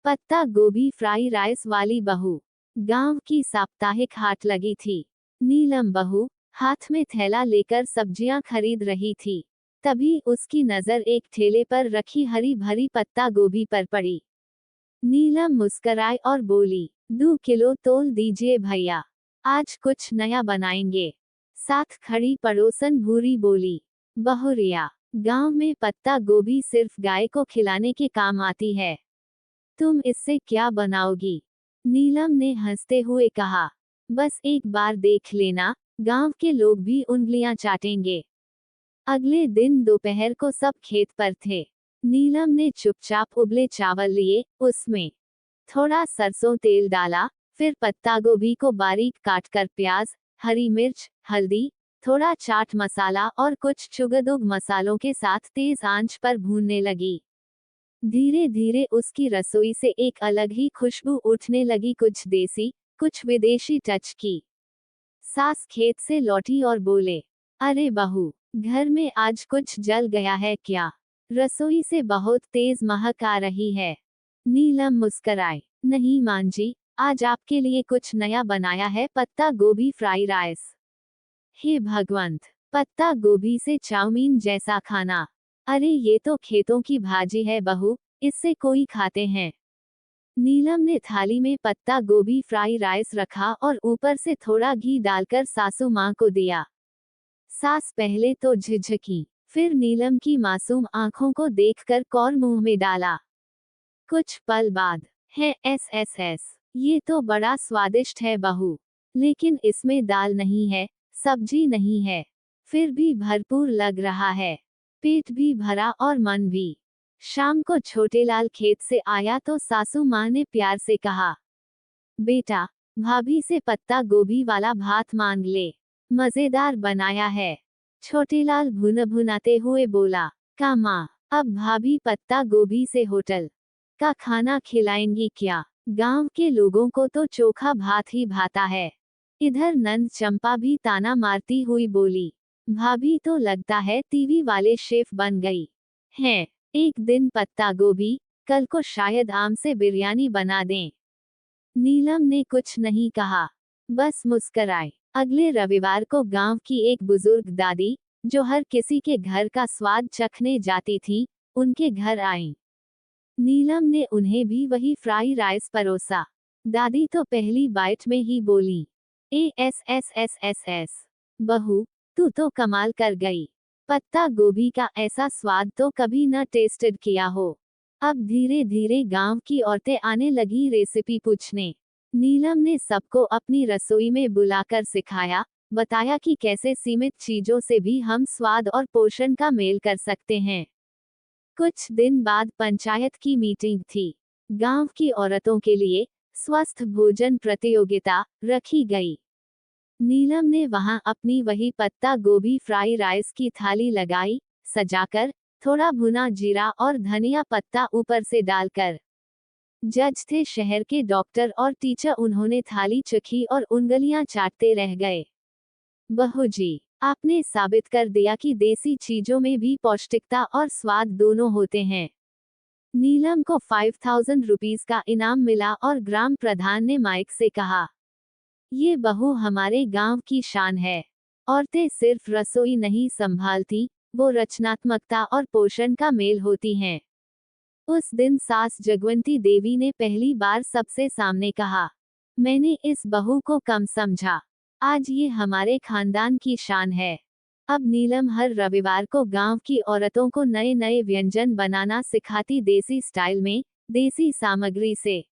पत्ता गोभी fry rice वाली बहू। गांव की साप्ताहिक हाट लगी थी। नीलम बहू हाथ में थैला लेकर सब्जियां खरीद रही थी। तभी उसकी नजर एक ठेले पर रखी हरी भरी पत्ता गोभी पर पड़ी। नीलम मुस्कराई और बोली, 2 किलो तोल दीजिए भैया, आज कुछ नया बनाएंगे। साथ खड़ी पड़ोसन भूरी बोली, बहुरिया, गांव में पत्ता गोभी सिर्फ गाय को खिलाने के काम आती है, तुम इससे क्या बनाओगी? नीलम ने हंसते हुए कहा, बस एक बार देख लेना, गांव के लोग भी उंगलियां चाटेंगे। अगले दिन दोपहर को सब खेत पर थे। नीलम ने चुपचाप उबले चावल लिए, उसमें थोड़ा सरसों तेल डाला, फिर पत्ता गोभी को बारीक काटकर प्याज, हरी मिर्च, हल्दी, थोड़ा चाट मसाला और कुछ चुगदुग मसालों के साथ तेज आंच पर भूनने लगी। धीरे धीरे उसकी रसोई से एक अलग ही खुशबू उठने लगी, कुछ देसी, कुछ विदेशी टच की। सास खेत से लौटी और बोले, अरे बहू, घर में आज कुछ जल गया है क्या? रसोई से बहुत तेज महक आ रही है। नीलम मुस्कराई, नहीं मां जी, आज आपके लिए कुछ नया बनाया है, पत्ता गोभी फ्राई राइस। हे भगवंत, पत्ता गोभी से चाउमीन जैसा खाना। अरे ये तो खेतों की भाजी है बहू, इससे कोई खाते हैं। नीलम ने थाली में पत्ता गोभी फ्राई राइस रखा और ऊपर से थोड़ा घी डालकर सासू माँ को दिया। सास पहले तो झिझकी, फिर नीलम की मासूम आंखों को देखकर कौर मुंह में डाला। कुछ पल बाद, है एस, ये तो बड़ा स्वादिष्ट है बहू, लेकिन इसमें दाल नहीं है, सब्जी नहीं है, फिर भी भरपूर लग रहा है। पेट भी भरा और मन भी। शाम को छोटेलाल खेत से आया तो सासू माँ ने प्यार से कहा, बेटा, भाभी से पत्ता गोभी वाला भात मांग ले, मजेदार बनाया है। छोटेलाल भुनभुनाते हुए बोला, का माँ, अब भाभी पत्ता गोभी से होटल का खाना खिलाएंगी क्या? गांव के लोगों को तो चोखा भात ही भाता है। इधर नंद चंपा भी ताना मारती हुई बोली, भाभी तो लगता है टीवी वाले शेफ बन गई हैं। एक दिन पत्ता गोभी, कल को शायद आम से बिरयानी बना दें। नीलम ने कुछ नहीं कहा, बस मुस्कराई। अगले रविवार को गांव की एक बुजुर्ग दादी, जो हर किसी के घर का स्वाद चखने जाती थी, उनके घर आईं। नीलम ने उन्हें भी वही फ्राई राइस परोसा। दादी तो पहली बाइट में ही बोली, एस, बहू, तू तो कमाल कर गई। पत्ता गोभी का ऐसा स्वाद तो कभी न टेस्टेड किया हो। अब धीरे धीरे गांव की औरतें आने लगी रेसिपी पूछने। नीलम ने सबको अपनी रसोई में बुलाकर सिखाया, बताया कि कैसे सीमित चीजों से भी हम स्वाद और पोषण का मेल कर सकते हैं। कुछ दिन बाद पंचायत की मीटिंग थी। गांव की औरतों के लिए स्वस्थ भोजन प्रतियोगिता रखी गई। नीलम ने वहां अपनी वही पत्ता गोभी फ्राई राइस की थाली लगाई, सजाकर, थोड़ा भुना जीरा और धनिया पत्ता ऊपर से डालकर। जज थे शहर के डॉक्टर और टीचर, उन्होंने थाली चखी और उंगलियां चाटते रह गए। बहू जी, आपने साबित कर दिया कि देसी चीजों में भी पौष्टिकता और स्वाद दोनों होते हैं। नीलम को 5000 रुपीस का इनाम मिला और ग्राम प्रधान ने माइक से कहा, ये बहू हमारे गांव की शान है। औरतें सिर्फ रसोई नहीं संभालती, वो रचनात्मकता और पोषण का मेल होती हैं। उस दिन सास जगवंती देवी ने पहली बार सबसे सामने कहा, मैंने इस बहू को कम समझा, आज ये हमारे खानदान की शान है। अब नीलम हर रविवार को गांव की औरतों को नए नए व्यंजन बनाना सिखाती, देसी स्टाइल में, देसी सामग्री से।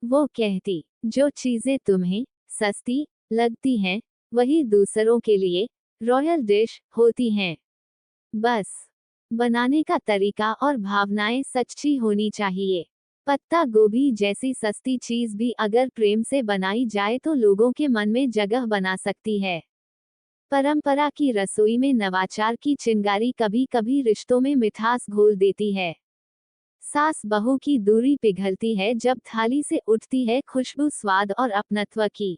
वो कहती, जो चीजें तुम्हें सस्ती लगती हैं, वही दूसरों के लिए रॉयल डिश होती हैं। बस बनाने का तरीका और भावनाएं सच्ची होनी चाहिए। पत्ता गोभी जैसी सस्ती चीज भी अगर प्रेम से बनाई जाए तो लोगों के मन में जगह बना सकती है। परंपरा की रसोई में नवाचार की चिंगारी कभी कभी रिश्तों में मिठास घोल देती है। सास बहू की दूरी पिघलती है जब थाली से उठती है खुशबू स्वाद और अपनत्व की।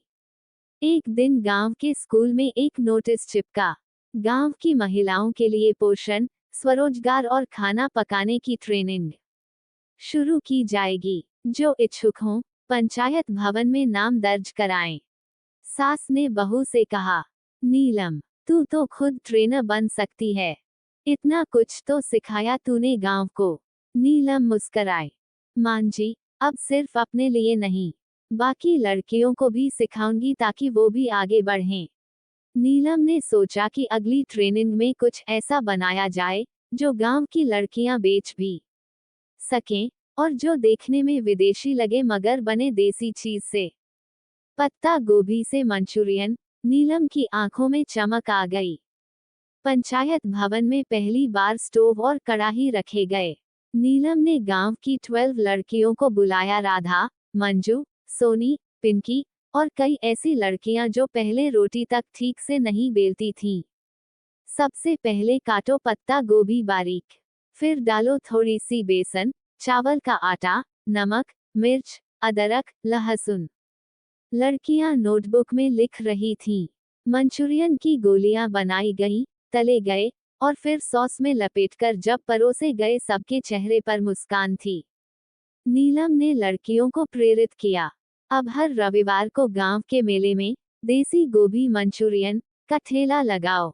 एक दिन गांव के स्कूल में एक नोटिस चिपका, गांव की महिलाओं के लिए पोषण, स्वरोजगार और खाना पकाने की ट्रेनिंग शुरू की जाएगी। जो इच्छुक हों पंचायत भवन में नाम दर्ज कराएं। सास ने बहू से कहा, नीलम, तू तो खुद ट्रेनर बन सकती है, इतना कुछ तो सिखाया तूने गांव को। नीलम मुस्कराए, मान जी, अब सिर्फ अपने लिए नहीं, बाकी लड़कियों को भी सिखाऊंगी ताकि वो भी आगे बढ़ें। नीलम ने सोचा कि अगली ट्रेनिंग में कुछ ऐसा बनाया जाए जो गांव की लड़कियां बेच भी सकें और जो देखने में विदेशी लगे मगर बने देसी चीज से। पत्ता गोभी से मंचूरियन, नीलम की आंखों में चमक आ गई। पंचायत भवन में पहली बार स्टोव और कड़ाही रखे गए। नीलम ने गांव की 12 लड़कियों को बुलाया, राधा, मंजू, सोनी, पिंकी और कई ऐसी लड़कियां जो पहले रोटी तक ठीक से नहीं बेलती थीं। सबसे पहले काटो पत्ता गोभी बारीक, फिर डालो थोड़ी सी बेसन, चावल का आटा, नमक, मिर्च, अदरक, लहसुन। लड़कियां नोटबुक में लिख रही थीं। मंचूरियन की गोलियां बनाई गईं, तले गए और फिर सॉस में लपेटकर जब परोसे गए सबके चेहरे पर मुस्कान थी। नीलम ने लड़कियों को प्रेरित किया, अब हर रविवार को गांव के मेले में देसी गोभी मंचूरियन का ठेला लगाओ।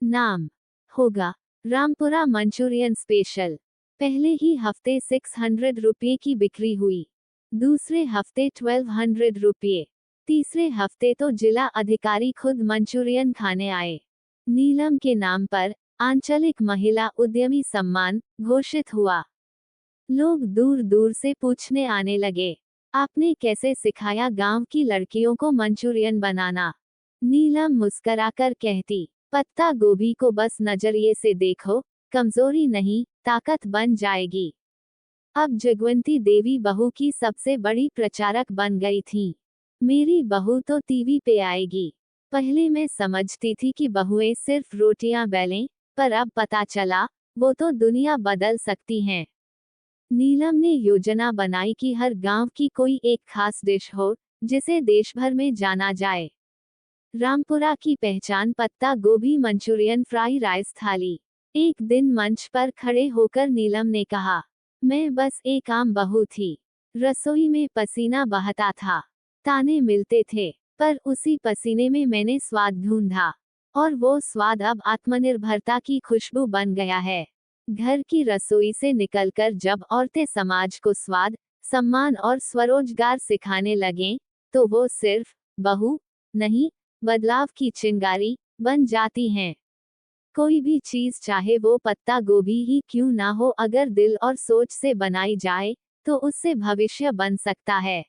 नाम होगा रामपुरा मंचूरियन स्पेशल। पहले ही हफ्ते 600 रुपये की बिक्री हुई, दूसरे हफ्ते 1200 रुपये, तीसरे हफ्ते तो जिला अधिकारी खुद मंचूरियन खाने आए। नीलम के नाम पर आंचलिक महिला उद्यमी सम्मान घोषित हुआ। लोग दूर दूर से पूछने आने लगे, आपने कैसे सिखाया गांव की लड़कियों को मंचूरियन बनाना? नीलम मुस्कराकर कहती, पत्ता गोभी को बस नजरिए से देखो, कमजोरी नहीं, ताकत बन जाएगी। अब जगवंती देवी बहू की सबसे बड़ी प्रचारक बन गई थी। मेरी बहू तो टीवी पे आएगी। पहले मैं समझती थी कि बहुएं सिर्फ रोटियां बेलें, पर अब पता चला वो तो दुनिया बदल सकती हैं। नीलम ने योजना बनाई कि हर गांव की कोई एक खास डिश हो जिसे देश भर में जाना जाए। रामपुरा की पहचान पत्ता गोभी मंचूरियन फ्राई राइस थाली। एक दिन मंच पर खड़े होकर नीलम ने कहा, मैं बस एक आम बहू थी। रसोई में पसीना बहता था, ताने मिलते थे, पर उसी पसीने में मैंने स्वाद ढूंढा और वो स्वाद अब आत्मनिर्भरता की खुशबू बन गया है। घर की रसोई से निकलकर जब औरतें समाज को स्वाद, सम्मान और स्वरोजगार सिखाने लगें, तो वो सिर्फ बहू नहीं, बदलाव की चिंगारी बन जाती हैं। कोई भी चीज चाहे वो पत्ता गोभी ही क्यों ना हो, अगर दिल और सोच से बनाई जाए तो उससे भविष्य बन सकता है।